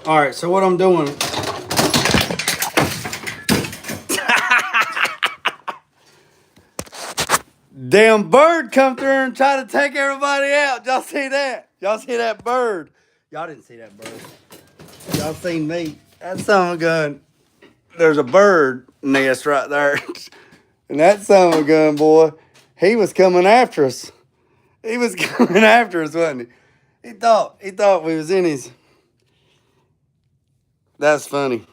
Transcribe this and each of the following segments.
All right, so what I'm doing. Damn bird come through and try to take everybody out. Y'all see that? Y'all see that bird? Y'all didn't see that bird. Y'all seen me. That son of a gun. There's a bird nest right there. And that son of a gun, boy, he was coming after us. He was coming after us, wasn't he? He thought we was in his. That's funny.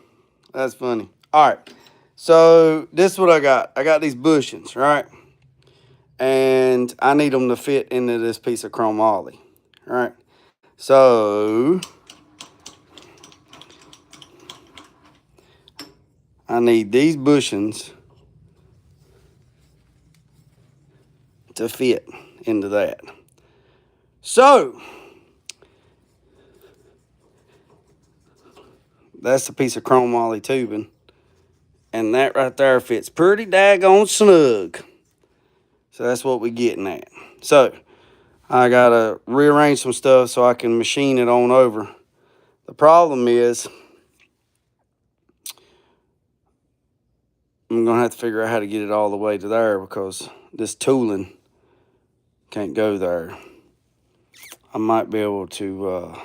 That's funny. All right. So this is what I got. I got these bushings, right? And I need them to fit into this piece of chromoly. All right. So I need these bushings to fit into that. So that's a piece of chromoly tubing. And that right there fits pretty daggone snug. So that's what we're getting at. So I gotta rearrange some stuff so I can machine it on over. The problem is I'm gonna have to figure out how to get it all the way to there because this tooling can't go there. I might be able to,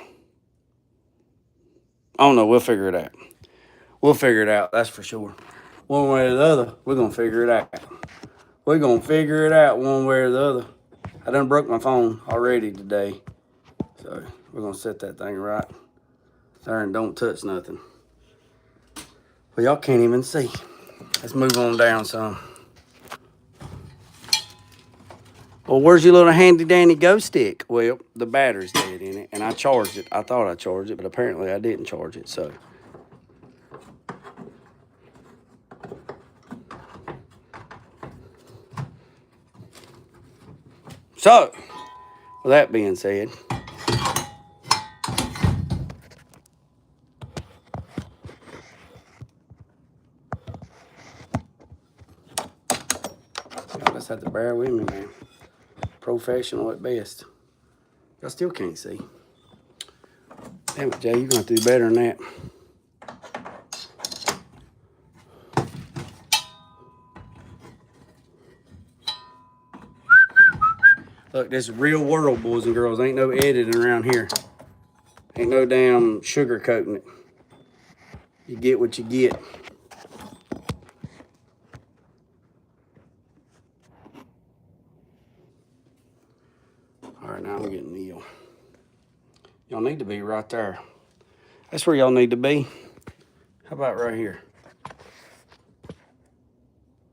I don't know, we'll figure it out. We'll figure it out, that's for sure. One way or the other, we're gonna figure it out. We're gonna figure it out one way or the other. I done broke my phone already today. So we're gonna set that thing right there and don't touch nothing. Well, y'all can't even see. Let's move on down some. Well, where's your little handy dandy go stick? Well, the battery's dead in it, and I charged it. I thought I charged it, but apparently I didn't charge it, so. So, with that being said, y'all just have to bear with me, man. Professional at best. I still can't see. Damn it, Jay, you're gonna have to do better than that. Look, this is real world, boys and girls. Ain't no editing around here. Ain't no damn sugarcoating it. You get what you get. All right, now I'm getting Neil. Y'all need to be right there. That's where y'all need to be. How about right here?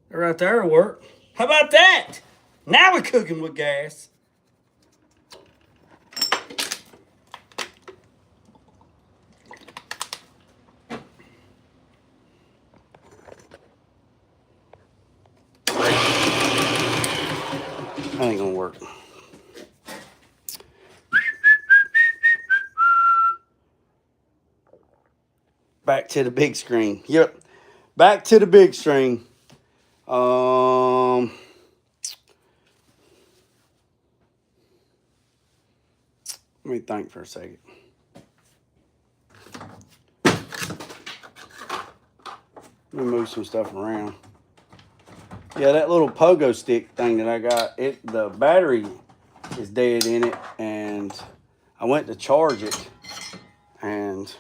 Right there will work. How about that? Now we're cooking with gas. That ain't gonna work. Back to the big screen. Yep. Back to the big screen. Let me think for a second. Let me move some stuff around. Yeah, that little pogo stick thing that I got, the battery is dead in it, and I went to charge it, and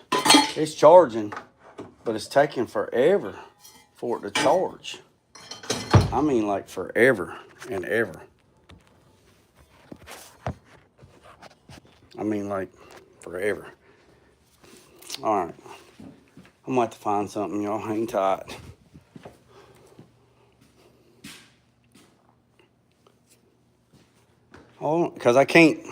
it's charging, but it's taking forever for it to charge. I mean, like forever and ever. I mean, like forever. All right. I'm going to have to find something, y'all. Hang tight. Oh, because I cannot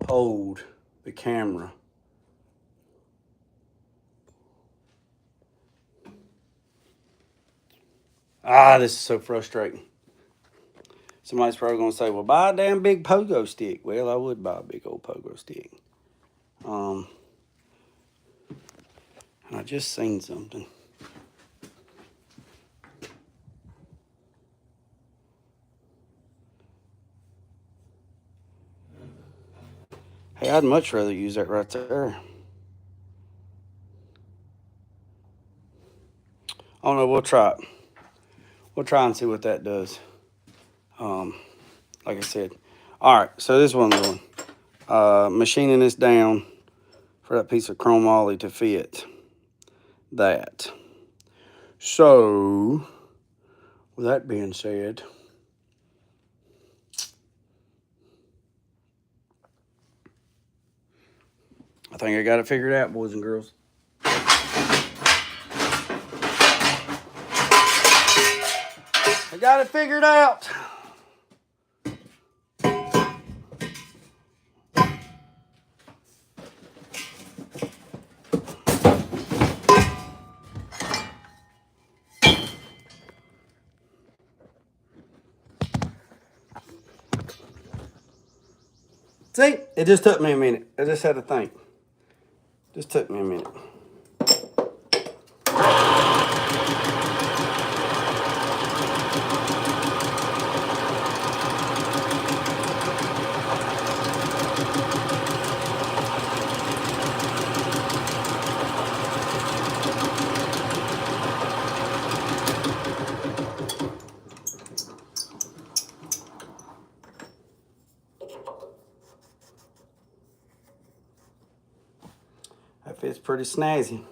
hold the camera. This is so frustrating. Somebody's probably going to say, well, buy a damn big pogo stick. Well, I would buy a big old pogo stick. And I just seen something. Yeah, I'd much rather use that right there. I don't know, we'll try it. We'll try and see what that does. Like I said. All right, so this is what I'm doing. Machining this down for that piece of chrome ollie to fit that. So, with that being said, I think I got it figured out, boys and girls. I got it figured out. See, it just took me a minute. I just had to think. Just took me a minute. That fits pretty snazzy.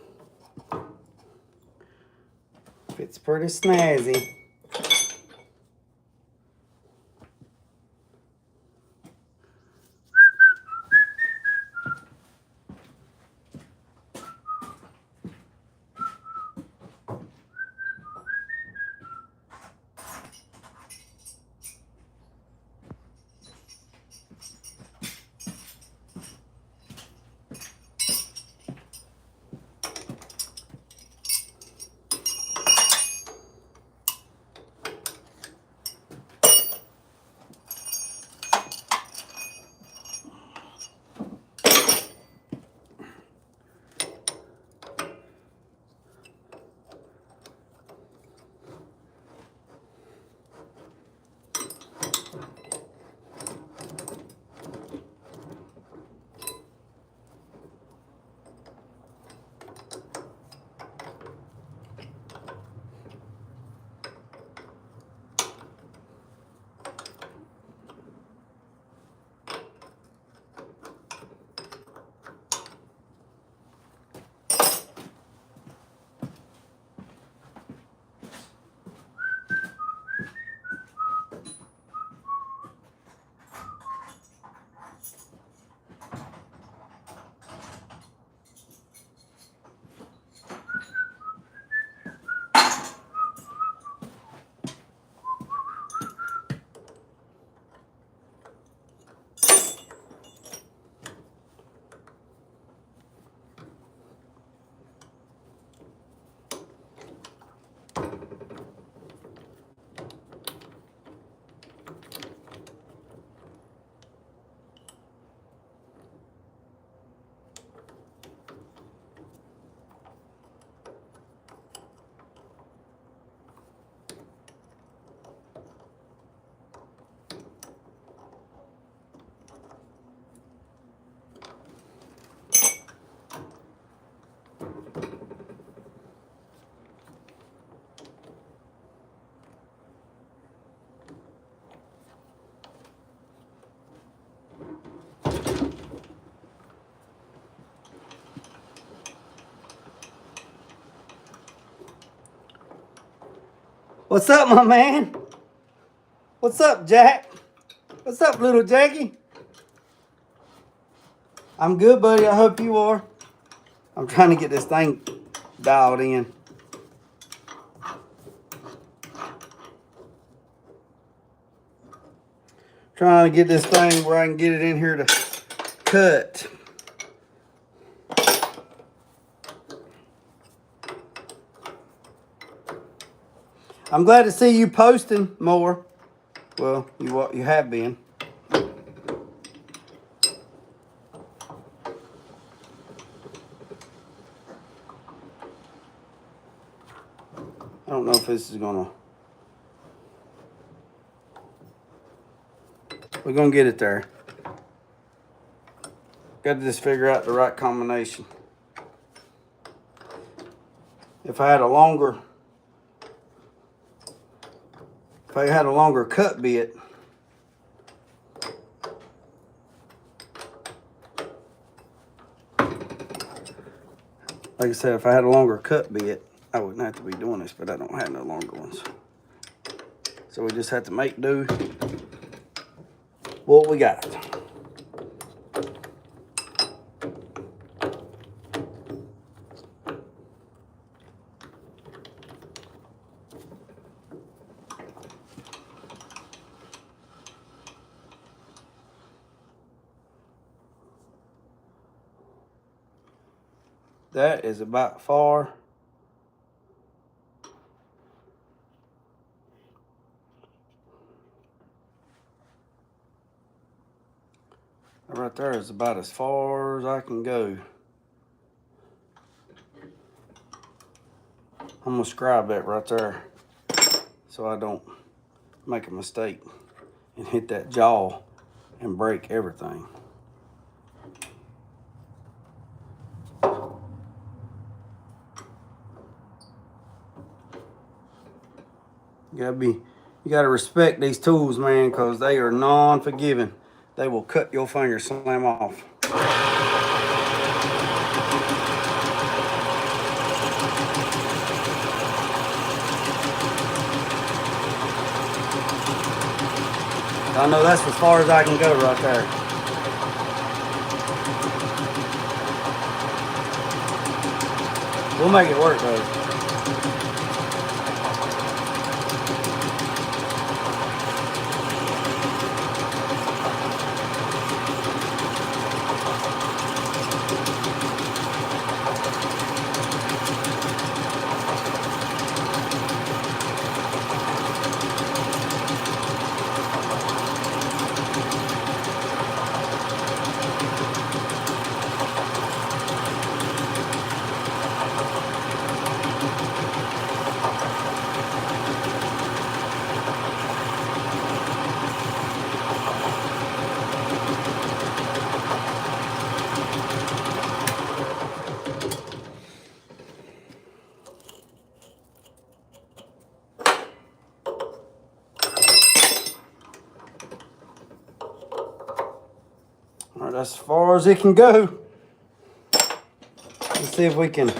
Fits pretty snazzy. What's up, my man? What's up, Jack? What's up, little Jackie? I'm good, buddy. I hope you are. I'm trying to get this thing dialed in. Trying to get this thing where I can get it in here to cut. I'm glad to see you posting more. Well, you have been. I don't know if this is gonna... We're gonna get it there. Got to just figure out the right combination. If I had a longer cut bit, like I said, if I had a longer cut bit, I wouldn't have to be doing this, but I don't have no longer ones. So we just have to make do what we got. That is about far. Right there is about as far as I can go. I'm gonna scribe that right there so I don't make a mistake and hit that jaw and break everything. You gotta respect these tools, man, because they are non-forgiving. They will cut your finger slam off. I know that's as far as I can go right there. We'll make it work though. All right, that's as far as it can go. Let's see if we can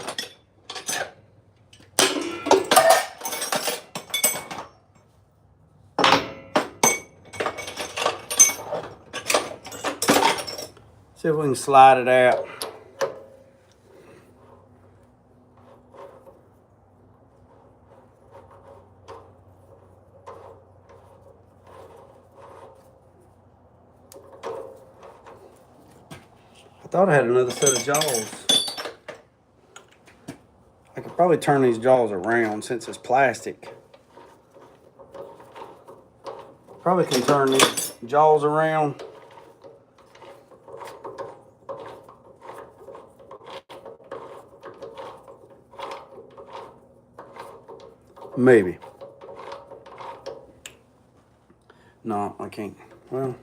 slide it out. I thought I had another set of jaws. I could probably turn these jaws around since it's plastic. Probably can turn these jaws around. Maybe. No, I can't. Well.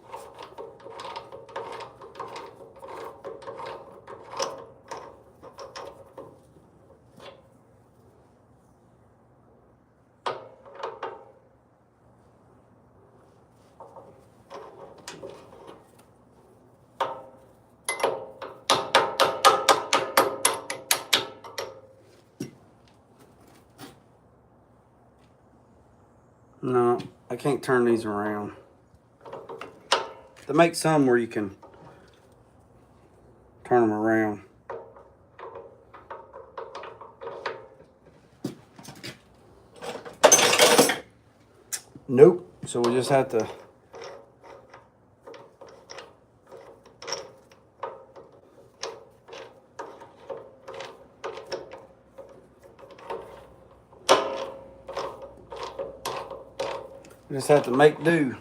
No, I can't turn these around. They make some where you can turn them around. Nope. So we just have to make do.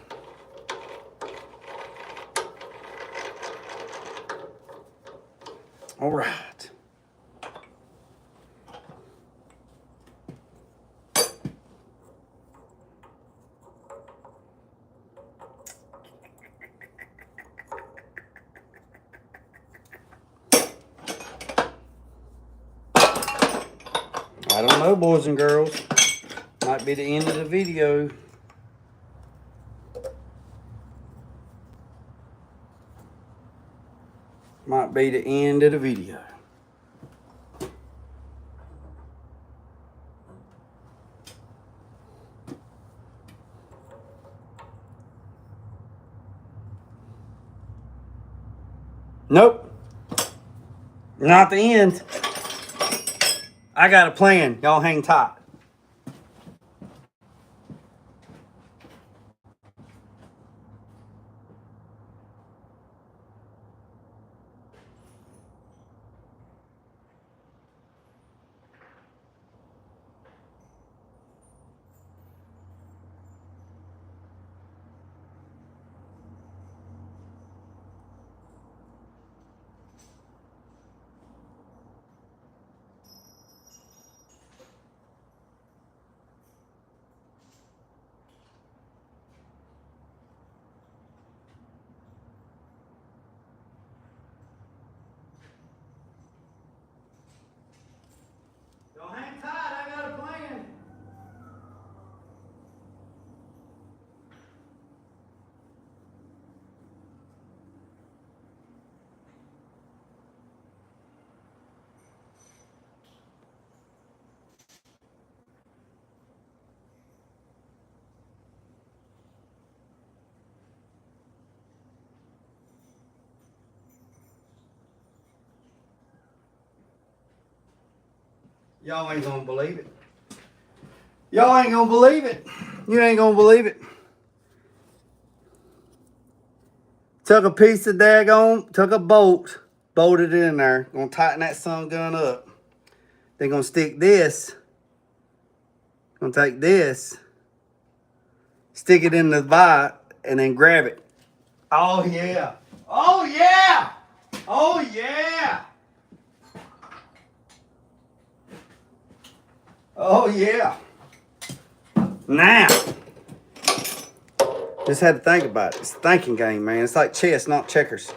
All right. don't know, boys and girls. Might be the end of the video. Might be the end of the video. Nope. Not the end. I got a plan. Y'all hang tight. Y'all hang tight. I got a plan. Y'all ain't gonna believe it. Y'all ain't gonna believe it. You ain't gonna believe it. Took a piece of daggone, took a bolt, bolted it in there. Gonna tighten that sun gun up. Then gonna stick this. Gonna take this, stick it in the vise, and then grab it. Oh yeah. Oh yeah. Oh yeah. Oh yeah. Now, just had to think about it. It's a thinking game, man. It's like chess, not checkers.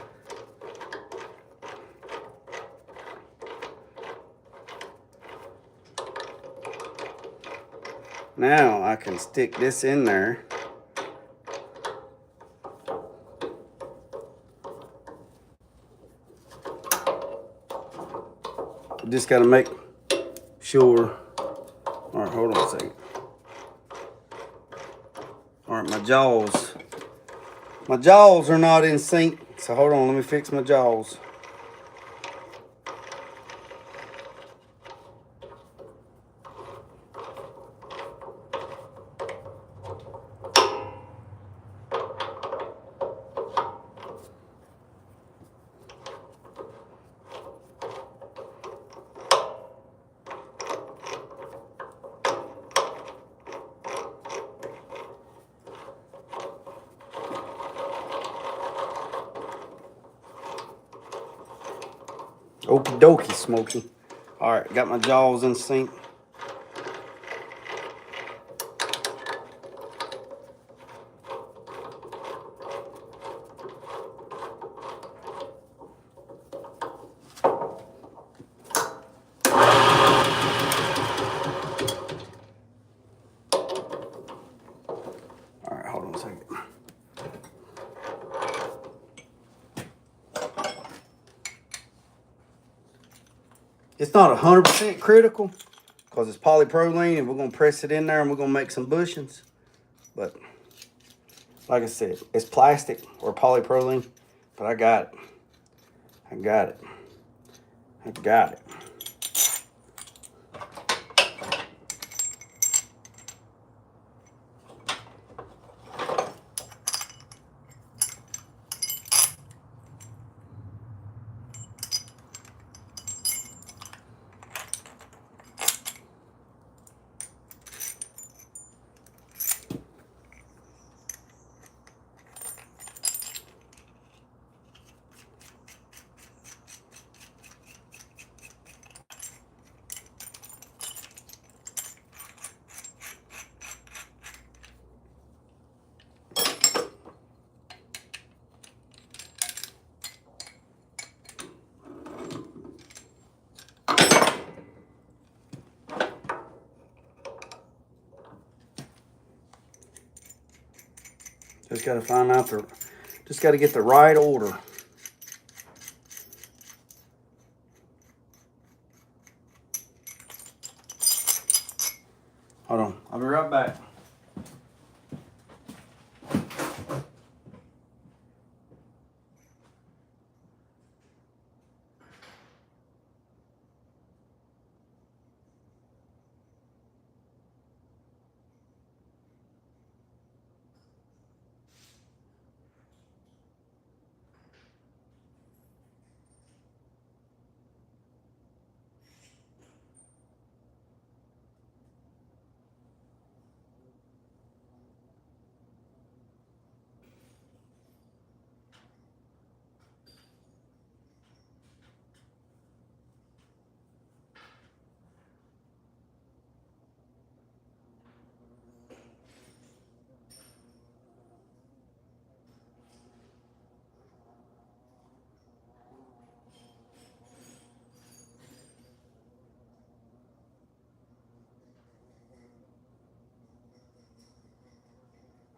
Now I can stick this in there. Just got to make sure. All right, hold on a second. All right, my jaws. My jaws are not in sync, so hold on, let me fix my jaws. Okie dokie, Smokey. All right, got my jaws in sync. All right, hold on a second. It's not 100% critical because it's polypropylene and we're going to press it in there and we're going to make some bushings. But like I said, it's plastic or polypropylene, but I got it. I got it. I got it. Just got to find out just got to get the right order. Hold on, I'll be right back.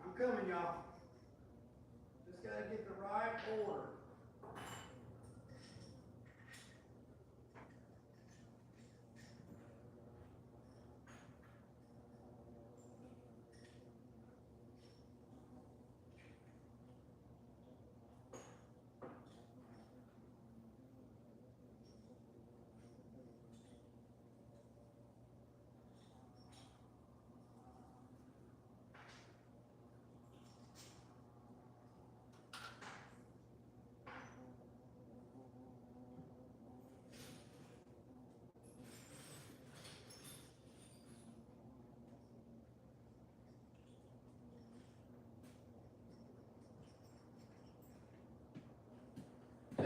I'm coming, y'all. Just got to get the right order.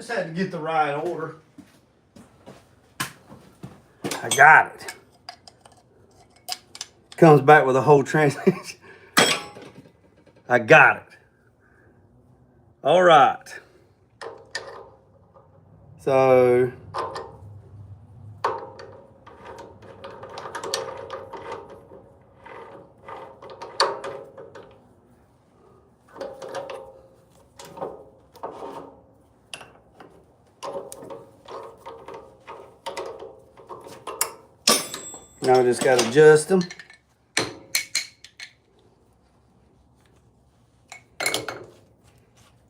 Just had to get the right order. I got it. Comes back with a whole transmission. I got it. All right. So now I just got to adjust them.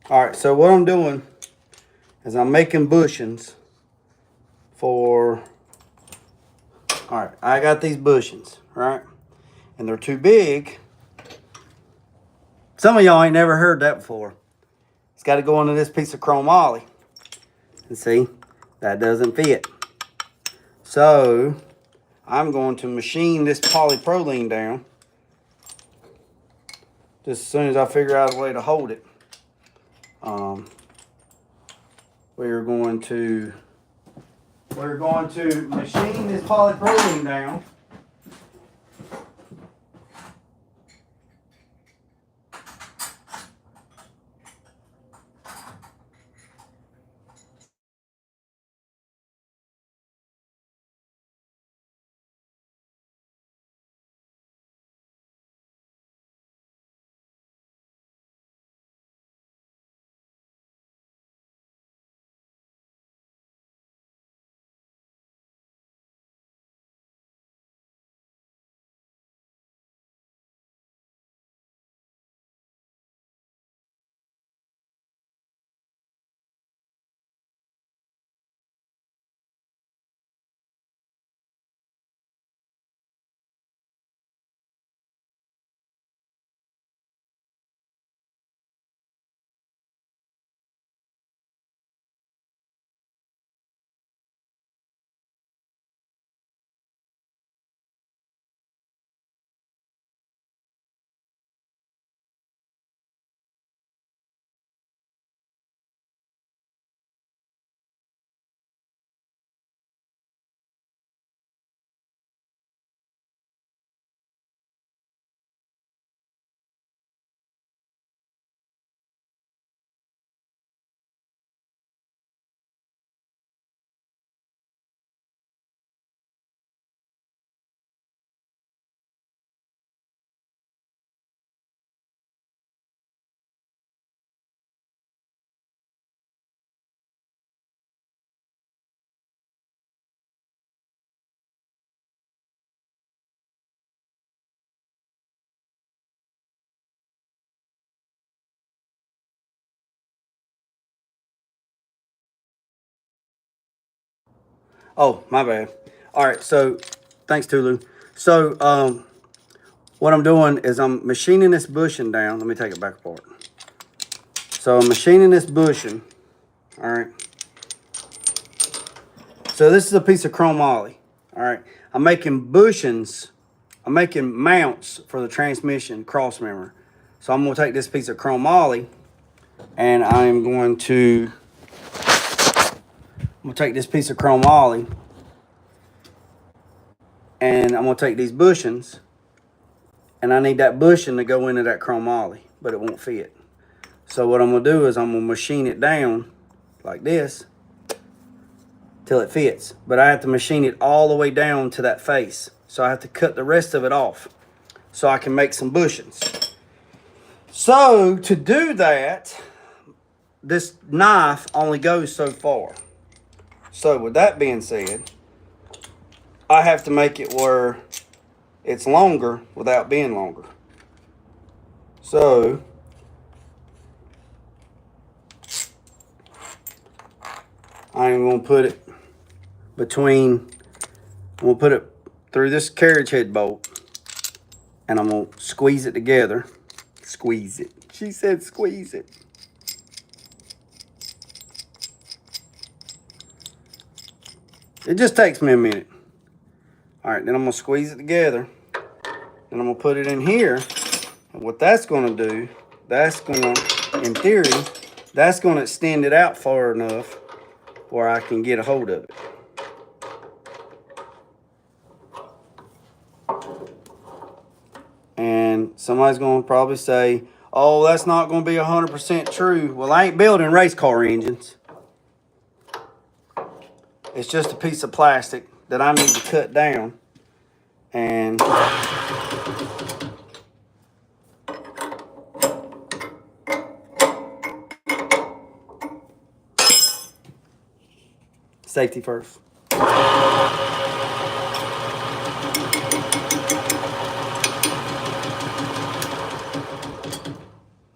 All right, so what I'm doing is I'm making bushings for, all right, I got these bushings, right? And they're too big. Some of y'all ain't never heard that before. It's got to go into this piece of chromoly. And see, that doesn't fit. So I'm going to machine this polypropylene down just as soon as I figure out a way to hold it. We're going to machine this polypropylene down. Oh, my bad. All right, so thanks, Tulu. So what I'm doing is I'm machining this bushing down. Let me take it back apart. So I'm machining this bushing. All right. So this is a piece of chromoly. All right. I'm making bushings. I'm making mounts for the transmission cross member. So I'm going to take this piece of chromoly and I'm going to take this piece of chromoly and I'm going to take these bushings and I need that bushing to go into that chromoly, but it won't fit. So what I'm going to do is I'm going to machine it down like this till it fits. But I have to machine it all the way down to that face. So I have to cut the rest of it off so I can make some bushings. So to do that, this knife only goes so far. So with that being said, I have to make it where it's longer without being longer. So I'm going to put it between, I'm going to put it through this carriage head bolt and I'm going to squeeze it together. Squeeze it. She said squeeze it. It just takes me a minute. All right, then I'm going to squeeze it together. Then I'm going to put it in here. And what that's going to do, that's going to, in theory, that's going to extend it out far enough where I can get a hold of it. And somebody's going to probably say, oh, that's not going to be 100% true. Well, I ain't building race car engines. It's just a piece of plastic that I need to cut down. And safety first.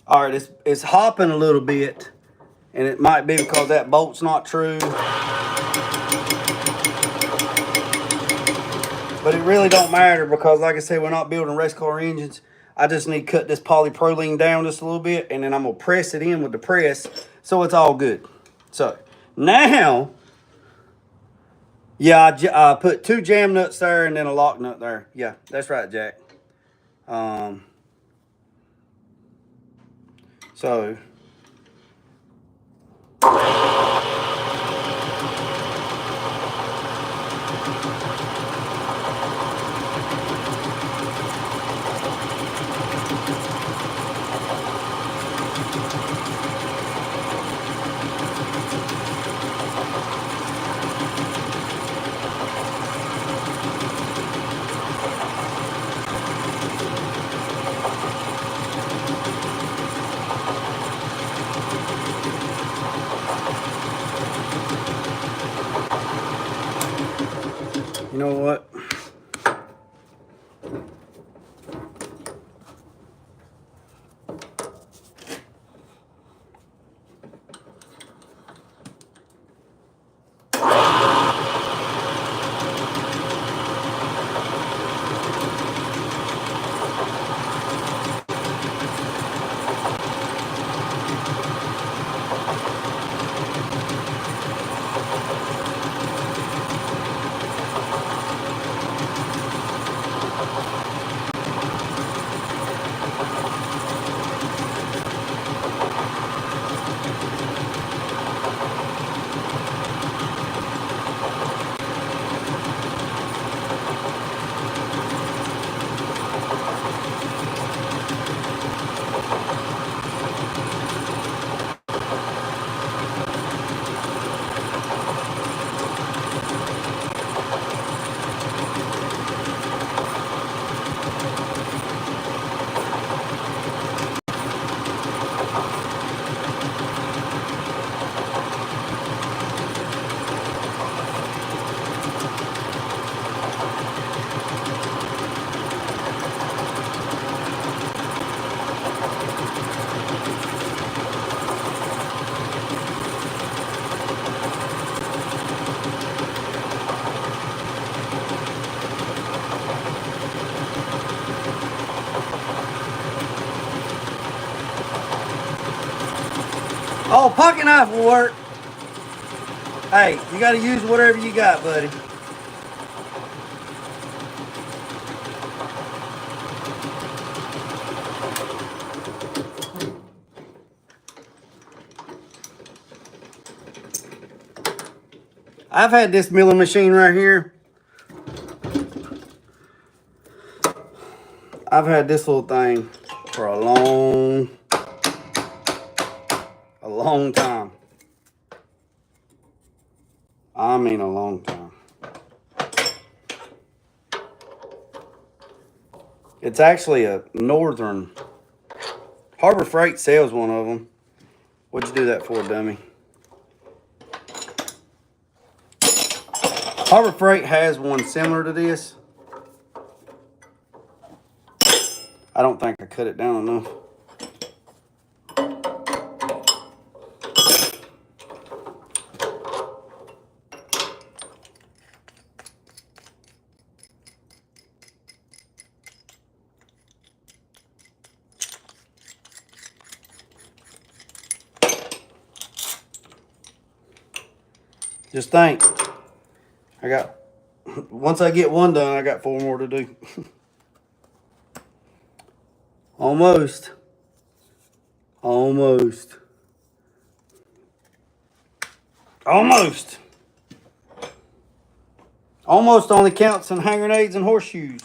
All right, it's hopping a little bit, and it might be because that bolt's not true. But it really don't matter because, like I said, we're not building race car engines. I just need to cut this polypropylene down just a little bit, and then I'm going to press it in with the press so it's all good. So, now, yeah, I put 2 jam nuts there and then a lock nut there. Yeah, that's right, Jack. So Oh, pocket knife will work. Hey, you got to use whatever you got, buddy. I've had this milling machine right here. I've had this little thing for a long time. I mean a long time. It's actually a Northern. Harbor Freight sells one of them. What'd you do that for, dummy? Harbor Freight has one similar to this. I don't think I cut it down enough. Just think, once I get one done, I got 4 more to do. Almost. Almost. Almost. Almost only counts in hand grenades and horseshoes.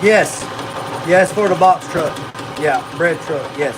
Yes. Yes, for the box truck. Yeah, bread truck. Yes.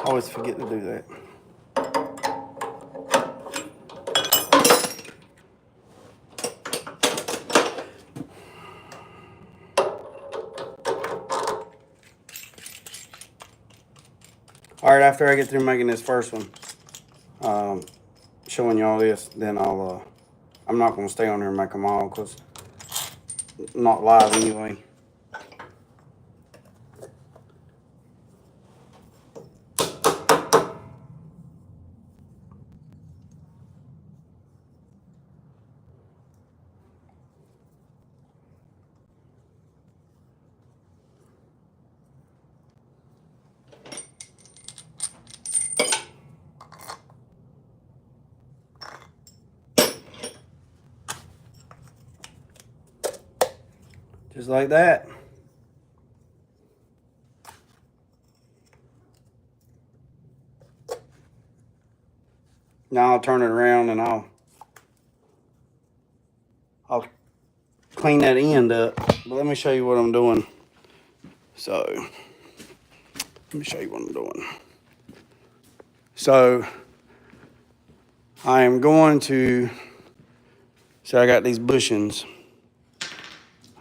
always forget to do that. All right, after I get through making this first one, showing y'all this, then I'm not gonna stay on here and make them all because I'm not live anyway. Just like that. Now I'll turn it around and I'll clean that end up. But let me show you what I'm doing. So, let me show you what I'm doing. So, I am going to, I got these bushings.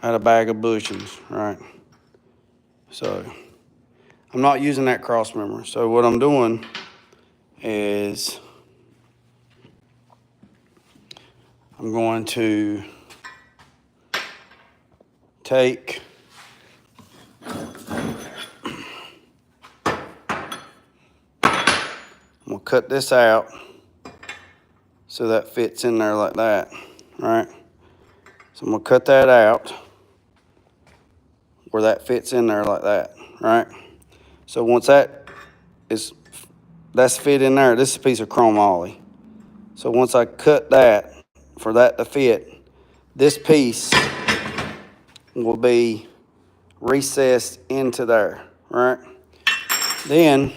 I had a bag of bushings, right? So, I'm not using that cross member. So what I'm doing is I'm going to take I'm gonna cut this out so that fits in there like that, right? So I'm gonna cut that out where that fits in there like that, right? So once that's fit in there, this is a piece of chrome ollie. So once I cut that for that to fit, this piece will be recessed into there, right? Then,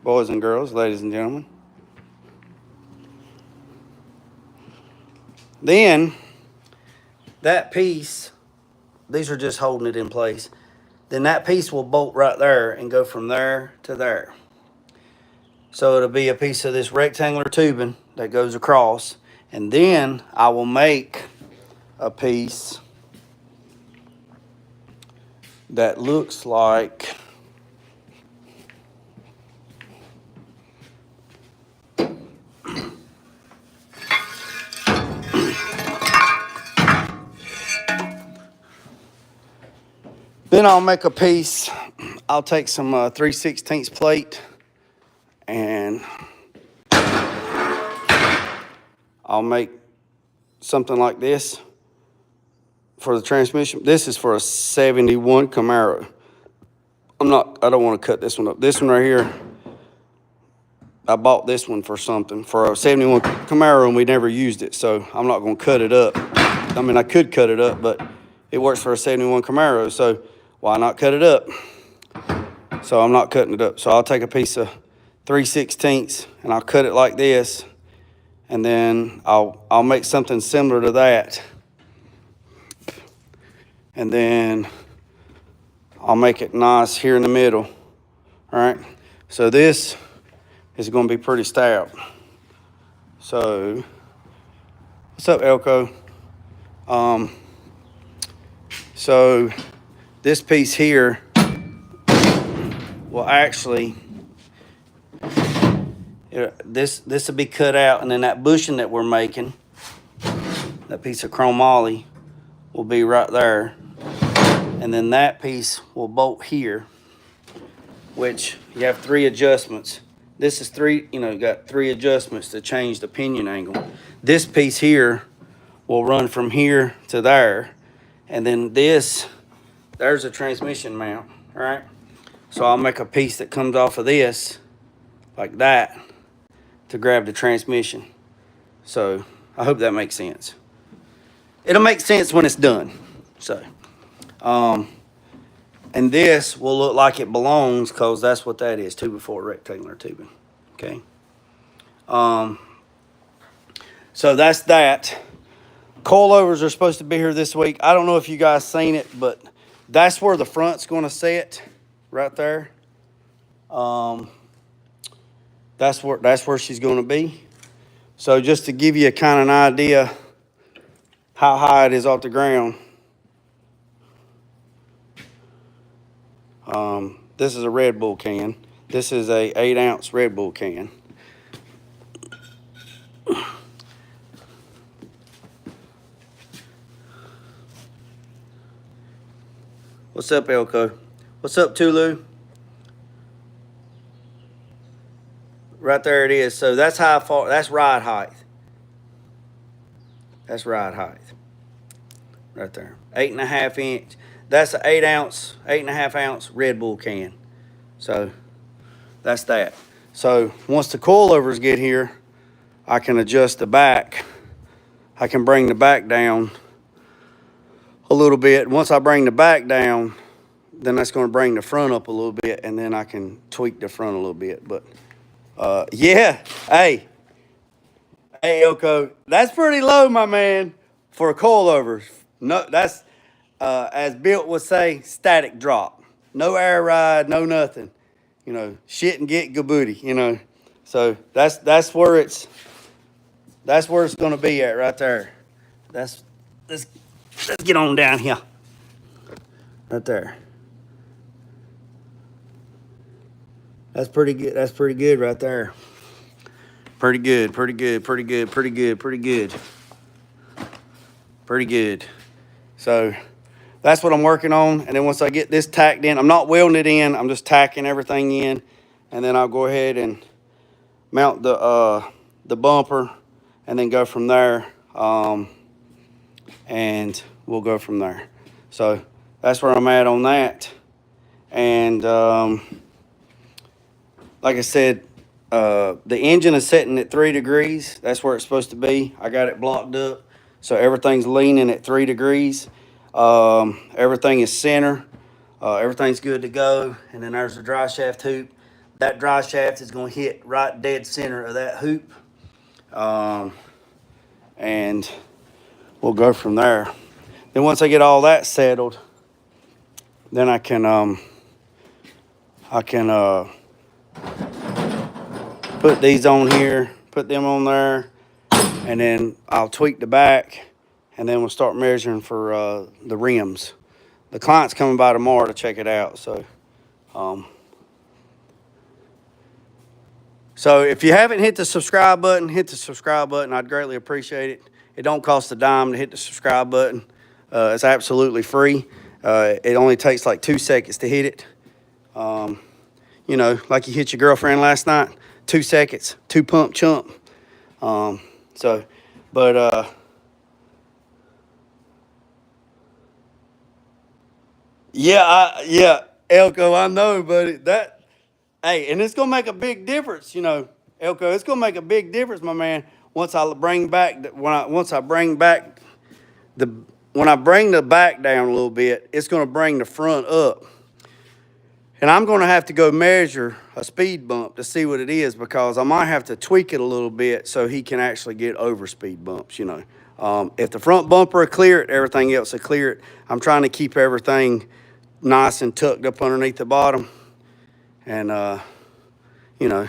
boys and girls, ladies and gentlemen, then that piece, these are just holding it in place. Then that piece will bolt right there and go from there to there. So it'll be a piece of this rectangular tubing that goes across, and then I will make a piece that looks like then I'll make a piece. I'll take some 3/16 plate and I'll make something like this for the transmission. This is for a 71 Camaro. I don't want to cut this one up. This one right here, I bought this one for something, for a 71 Camaro, and we never used it, so I'm not going to cut it up. I mean, I could cut it up, but it works for a 71 Camaro, so why not cut it up? So I'm not cutting it up. So I'll take a piece of 3/16 and I'll cut it like this, and then I'll make something similar to that, and then I'll make it nice here in the middle. All right, so this is going to be pretty stout. So what's up, Elko? So this piece here will actually, this will be cut out, and then that bushing that we're making, that piece of chrome ollie, will be right there, and then that piece will bolt here, which you have 3 adjustments. This is 3, you got 3 adjustments to change the pinion angle. This piece here will run from here to there, and then there's a transmission mount, all right? So I'll make a piece that comes off of this, like that, to grab the transmission. So I hope that makes sense. It'll make sense when it's done. So, and this will look like it belongs, because that's what that is, 2x4 rectangular tubing, okay? So that's that. Coilovers are supposed to be here this week. I don't know if you guys seen it, but That's where the front's going to sit, right there. That's where she's going to be. So just to give you a kind of an idea how high it is off the ground. This is a Red Bull can. This is a 8-ounce Red Bull can. What's up, Elko? What's up, Tulu? Right there it is. So that's how far, that's ride height. That's ride height. Right there. 8.5 inch. That's an 8-ounce, 8.5-ounce Red Bull can. So that's that. So once the coilovers get here, I can adjust the back. I can bring the back down a little bit. Once I bring the back down, then that's going to bring the front up a little bit, and then I can tweak the front a little bit. But yeah, hey, Elko, that's pretty low, my man, for coilovers. No, that's as Bilt would say, static drop. No air ride, no nothing. You know, shit and get gabooty. You know, so that's where it's going to be at right there. Let's get on down here. Right there. That's pretty good. That's pretty good right there. Pretty good, pretty good, pretty good, pretty good, pretty good. Pretty good. So that's what I'm working on. And then once I get this tacked in, I'm not welding it in, I'm just tacking everything in. And then I'll go ahead and mount the bumper and then go from there. And we'll go from there. So that's where I'm at on that. And like I said, the engine is sitting at 3 degrees. That's where it's supposed to be. I got it blocked up. So everything's leaning at 3 degrees. Everything is center. Everything's good to go. And then there's the dry shaft hoop. That dry shaft is going to hit right dead center of that hoop. And we'll go from there. Then once I get all that settled, then I can put these on here, put them on there, and then I'll tweak the back, and then we'll start measuring for the rims. The client's coming by tomorrow to check it out, so so if you haven't hit the subscribe button, hit the subscribe button. I'd greatly appreciate it. It don't cost a dime to hit the subscribe button. It's absolutely free. It only takes like 2 seconds to hit it. You know, like you hit your girlfriend last night, 2 seconds, 2 pump chump. Yeah, Elko, I know, buddy. Hey, and it's gonna make a big difference, you know, Elko. It's gonna make a big difference, my man. Once I bring back when I bring the back down a little bit, it's gonna bring the front up. And I'm going to have to go measure a speed bump to see what it is, because I might have to tweak it a little bit so he can actually get over speed bumps, you know. If the front bumper will clear it, everything else will clear it. I'm trying to keep everything nice and tucked up underneath the bottom. And, you know,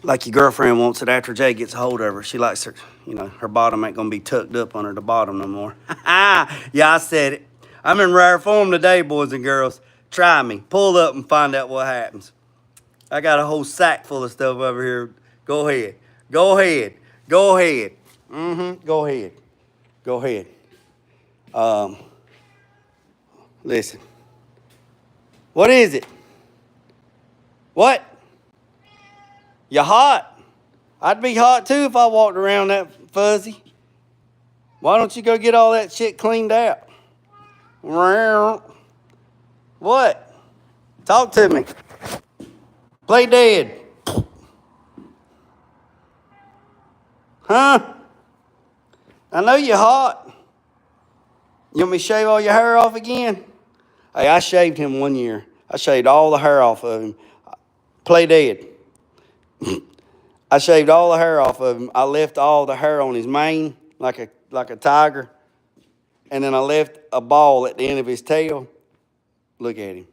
like your girlfriend wants it after Jay gets a hold of her. She likes her, you know, her bottom ain't going to be tucked up under the bottom no more. Yeah, I said it. I'm in rare form today, boys and girls. Try me. Pull up and find out what happens. I got a whole sack full of stuff over here. Go ahead. Go ahead. Go ahead. Go ahead. Go ahead. Listen. What is it? What? You hot? I'd be hot too if I walked around that fuzzy. Why don't you go get all that shit cleaned out? What? Talk to me. Play dead. Huh? I know you're hot. You want me to shave all your hair off again? Hey, I shaved him one year. I shaved all the hair off of him. Play dead. I shaved all the hair off of him. I left all the hair on his mane like a tiger. and then I left a ball at the end of his tail. Look at him.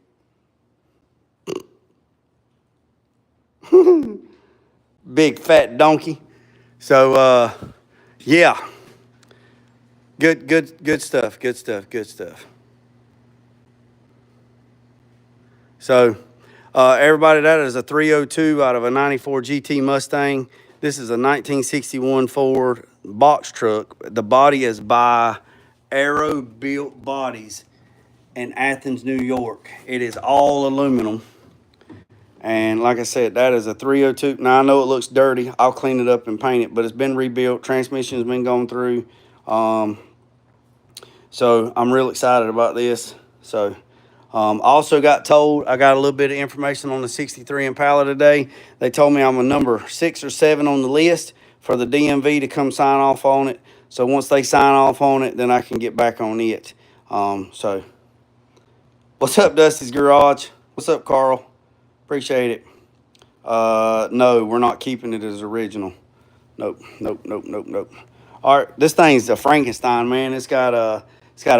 Big fat donkey. So, yeah. Good stuff. So, everybody, that is a 302 out of a 94 GT Mustang. This is a 1961 Ford box truck. The body is by Aero Built Bodies in Athens, New York. It is all aluminum. And like I said, that is a 302. Now, I know it looks dirty. I'll clean it up and paint it, but it's been rebuilt. Transmission's been going through. So I'm real excited about this. So also got told, I got a little bit of information on the 63 Impala today. They told me I'm a number 6 or 7 on the list for the DMV to come sign off on it. So once they sign off on it, then I can get back on it. So what's up, Dusty's Garage? What's up, Carl? Appreciate it. No, we're not keeping it as original. Nope. All right, this thing's a Frankenstein, man. It's got a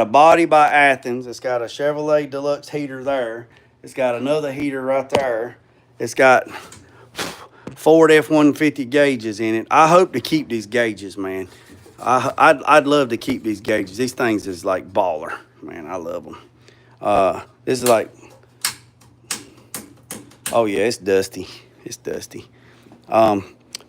body by Athens. It's got a Chevrolet Deluxe heater there. It's got another heater right there. It's got Ford F-150 gauges in it. I hope to keep these gauges, man. I'd love to keep these gauges. These things is like baller, man. I love them. This is like, oh yeah, it's dusty. It's dusty. But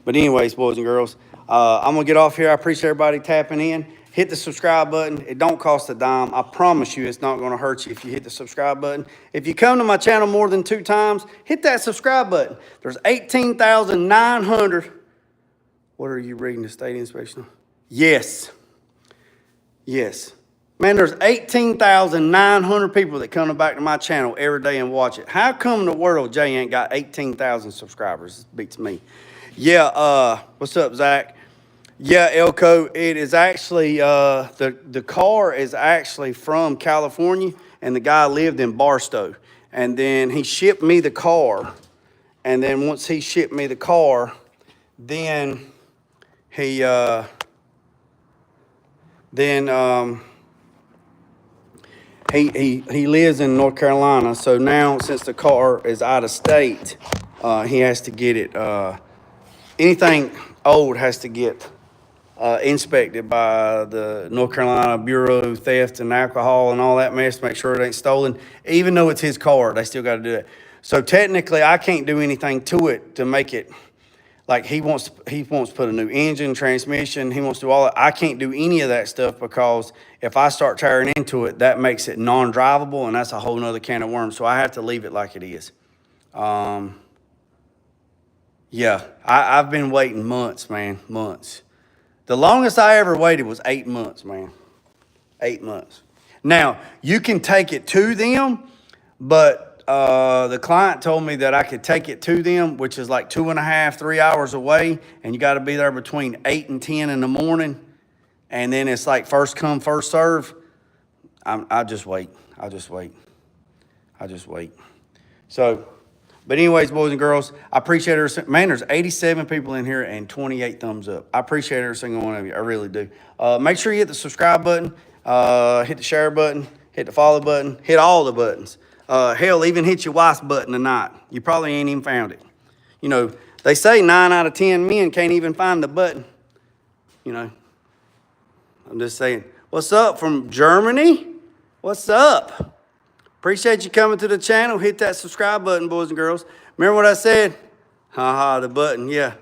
anyways, boys and girls, I'm gonna get off here. I appreciate everybody tapping in. Hit the subscribe button. It don't cost a dime. I promise you it's not gonna hurt you if you hit the subscribe button. If you come to my channel more than 2 times, hit that subscribe button. There's 18,900. What are you reading, the state inspection? Yes. Man, there's 18,900 people that come back to my channel every day and watch it. How come in the world Jay ain't got 18,000 subscribers? This beats me. Yeah, what's up, Zach? Yeah, Elko, it is actually, the car is actually from California, and the guy lived in Barstow. And then he shipped me the car, and then once he shipped me the car, then he lives in North Carolina. So now, since the car is out of state, he has to get it, anything old has to get inspected by the North Carolina Bureau of Theft and Alcohol and all that mess to make sure it ain't stolen. Even though it's his car, they still got to do it. So technically, I can't do anything to it to make it, like he wants to put a new engine, transmission, he wants to do all that. I can't do any of that stuff because if I start tearing into it, that makes it non-drivable, and that's a whole nother can of worms. So I have to leave it like it is. Yeah, I've been waiting months, man, months. The longest I ever waited was 8 months, man. 8 months. Now, you can take it to them, but the client told me that I could take it to them, which is like 2.5, 3 hours away, and you got to be there between 8 and 10 in the morning, and then it's like first come, first serve. I'll just wait. So, but anyways, boys and girls, I appreciate every, man, there's 87 people in here and 28 thumbs up. I appreciate every single one of you. I really do. Make sure you hit the subscribe button, hit the share button, hit the follow button, hit all the buttons. Hell, even hit your wife's button tonight. You probably ain't even found it. You know, they say 9 out of 10 men can't even find the button. You know, I'm just saying. What's up from Germany? What's up? Appreciate you coming to the channel. Hit that subscribe button, boys and girls. Remember what I said? Haha, the button, yeah.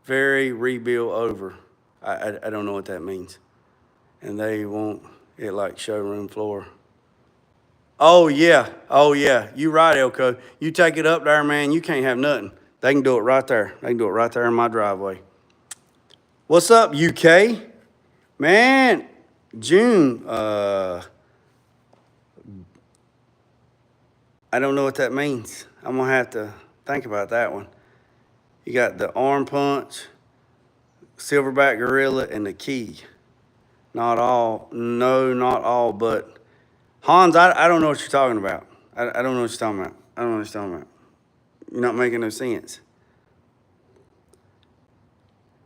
Very rebuild over. I don't know what that means. And they want it like showroom floor. Oh, yeah. You right, Elko. You take it up there, man, you can't have nothing. They can do it right there. They can do it right there in my driveway. What's up, UK? Man, June, I don't know what that means. I'm going to have to think about that one. You got the arm punch, silverback gorilla, and the key. Not all. No, not all, but Hans, I don't know what you're talking about. I don't know what you're talking about. I don't know what you're talking about. You're not making no sense.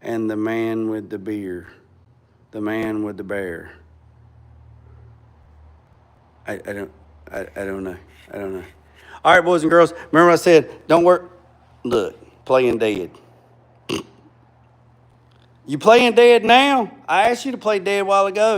And the man with the beer. The man with the bear. I don't know. I don't know. All right, boys and girls. Remember I said, don't work. Look, playing dead. You playing dead now? I asked you to play dead a while ago.